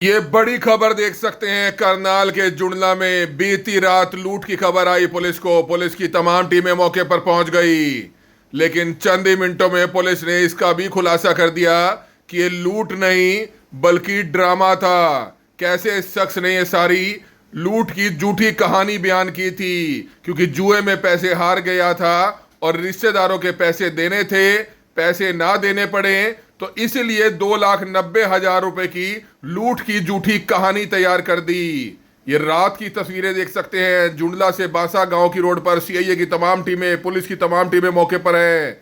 ये बड़ी खबर देख सकते हैं। करनाल के जुड़ला में बीती रात लूट की खबर आई पुलिस को। पुलिस की तमाम टीमें मौके पर पहुंच गई, लेकिन चंद ही मिनटों में पुलिस ने इसका भी खुलासा कर दिया कि ये लूट नहीं बल्कि ड्रामा था। कैसे इस शख्स ने ये सारी लूट की झूठी कहानी बयान की थी, क्योंकि जुए में पैसे हार गया था और रिश्तेदारों के पैसे देने थे, पैसे ना देने पड़े, तो इसलिए 2,90,000 रुपए की लूट की झूठी कहानी तैयार कर दी। ये रात की तस्वीरें देख सकते हैं। जुंडला से बांसा गांव की रोड पर सीआईए की तमाम टीमें, पुलिस की तमाम टीमें मौके पर हैं।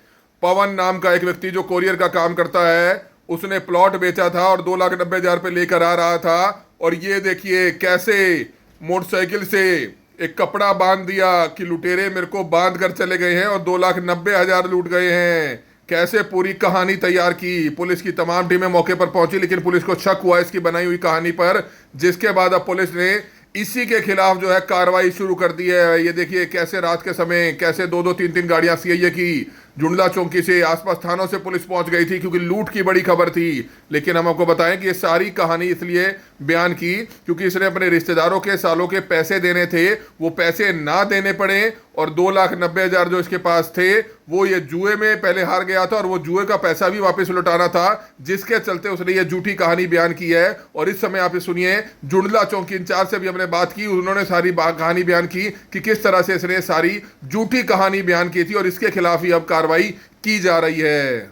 पवन नाम का एक व्यक्ति जो कोरियर का काम करता है, उसने प्लॉट बेचा था और 2,90,000 रुपए लेकर आ रहा था। और ये देखिए कैसे मोटरसाइकिल से एक कपड़ा बांध दिया कि लुटेरे मेरे को बांध कर चले गए हैं और 2,90,000 लूट गए हैं। कैसे पूरी कहानी तैयार की। पुलिस की तमाम टीमें मौके पर पहुंची, लेकिन पुलिस को शक हुआ इसकी बनाई हुई कहानी पर, जिसके बाद अब पुलिस ने इसी के खिलाफ जो है कार्रवाई शुरू कर दी है। ये देखिए कैसे रात के समय कैसे 2-2, 3-3 गाड़ियां सीआईए की जुंडला चौकी से आसपास थानों से पुलिस पहुंच गई थी, क्योंकि लूट की बड़ी खबर थी। लेकिन हम आपको बताएं कि ये सारी कहानी इसलिए बयान की क्योंकि इसने अपने रिश्तेदारों के सालों के पैसे देने थे, वो पैसे ना देने पड़े और 2,90,000 जो इसके पास थे वो ये जुए में पहले हार गया था और वो जुए का पैसा भी वापस लौटाना था, जिसके चलते उसने ये झूठी कहानी बयान की है। और इस समय आप ये सुनिए, जुंडला चौकी इंचार्ज से भी हमने बात की, उन्होंने सारी कहानी बयान की कि किस तरह से इसने सारी झूठी कहानी बयान की थी और इसके खिलाफ ही अब कार्रवाई की जा रही है।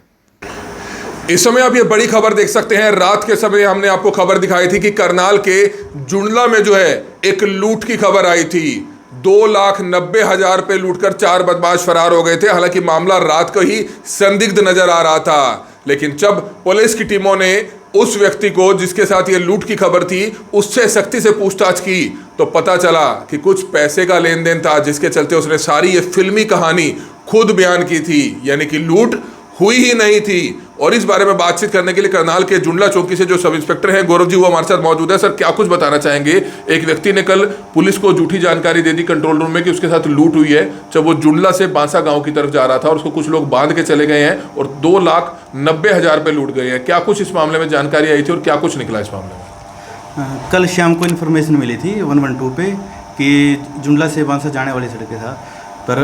इस समय आप ये बड़ी खबर देख सकते हैं। रात के समय हमने आपको खबर दिखाई थी कि करनाल के जुंडला में जो है एक लूट की खबर आई थी। 2,90,000 रुपए लूटकर 4 बदमाश फरार हो गए थे। हालांकि मामला रात को ही संदिग्ध नजर आ रहा था, लेकिन जब पुलिस की टीमों ने उस व्यक्ति को जिसके साथ ये लूट की खबर थी उससे सख्ती से पूछताछ की तो पता चला कि कुछ पैसे का लेन देन था, जिसके चलते उसने सारी ये फिल्मी कहानी खुद बयान की थी, यानी कि लूट हुई ही नहीं थी। और इस बारे में बातचीत करने के लिए करनाल के जुंडला चौकी से जो सब इंस्पेक्टर हैं गौरव जी, वो हमारे साथ मौजूद है। सर, क्या कुछ बताना चाहेंगे? एक व्यक्ति ने कल पुलिस को झूठी जानकारी दे दी कंट्रोल रूम में कि उसके साथ लूट हुई है, जब वो जुंडला से बांसा गांव की तरफ जा रहा था और उसको कुछ लोग बांध के चले गए हैं और 2,90,000 रुपए लूट गए हैं। क्या कुछ इस मामले में जानकारी आई थी और क्या कुछ निकला इस मामले में? कल शाम को इन्फॉर्मेशन मिली थी 112 पे कि जुंडला से बांसा जाने वाली सड़क था पर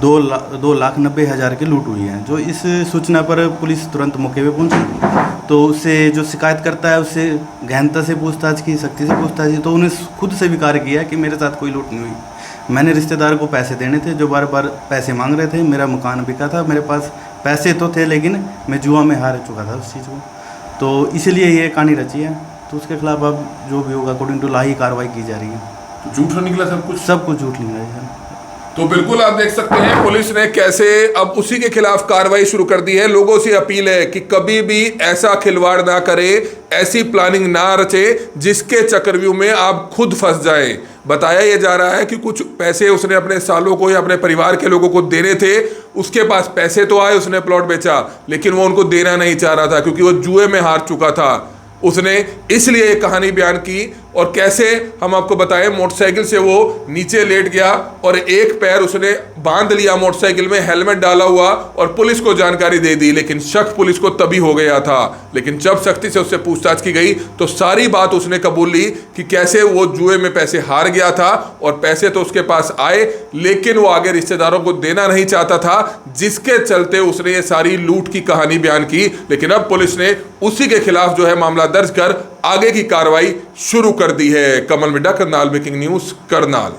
2,90,000 की लूट हुई है। जो इस सूचना पर पुलिस तुरंत मौके पे पहुंची, तो उससे जो शिकायत करता है उससे गहनता से पूछताछ की, सख्ती से पूछताछ की, तो उन्हें खुद से स्वीकार किया कि मेरे साथ कोई लूट नहीं हुई। मैंने रिश्तेदार को पैसे देने थे जो बार बार पैसे मांग रहे थे। मेरा मकान बिका था, मेरे पास पैसे तो थे लेकिन मैं जुआ में हार चुका था उस चीज़ को, तो इसलिए ये कहानी रची है। तो उसके खिलाफ अब जो भी होगा अकॉर्डिंग टू लॉ ही कार्रवाई की जा रही है। झूठ निकला सब कुछ झूठ निकला है। तो बिल्कुल आप देख सकते हैं पुलिस ने कैसे अब उसी के खिलाफ कार्रवाई शुरू कर दी है। लोगों से अपील है कि कभी भी ऐसा खिलवाड़ ना करे, ऐसी प्लानिंग ना रचे जिसके चक्रव्यूह में आप खुद फंस जाएं। बताया यह जा रहा है कि कुछ पैसे उसने अपने सालों को या अपने परिवार के लोगों को देने थे। उसके पास पैसे तो आए, उसने प्लॉट बेचा, लेकिन वो उनको देना नहीं चाह रहा था क्योंकि वो जुए में हार चुका था। उसने इसलिए एक कहानी बयान की। और कैसे हम आपको बताएं, मोटरसाइकिल से वो नीचे लेट गया और एक पैर उसने बांध लिया मोटरसाइकिल में, हेलमेट डाला हुआ, और पुलिस को जानकारी दे दी। लेकिन शक पुलिस को तभी हो गया था, लेकिन जब सख्ती से उससे पूछताछ की गई तो सारी बात उसने कबूल ली कि कैसे वो जुए में पैसे हार गया था और पैसे तो उसके पास आए, लेकिन वो आगे रिश्तेदारों को देना नहीं चाहता था, जिसके चलते उसने ये सारी लूट की कहानी बयान की। लेकिन अब पुलिस ने उसी के खिलाफ जो है मामला दर्ज कर आगे की कार्रवाई शुरू कर दी है। कमल मिड्डा, करनाल ब्रेकिंग न्यूज, करनाल।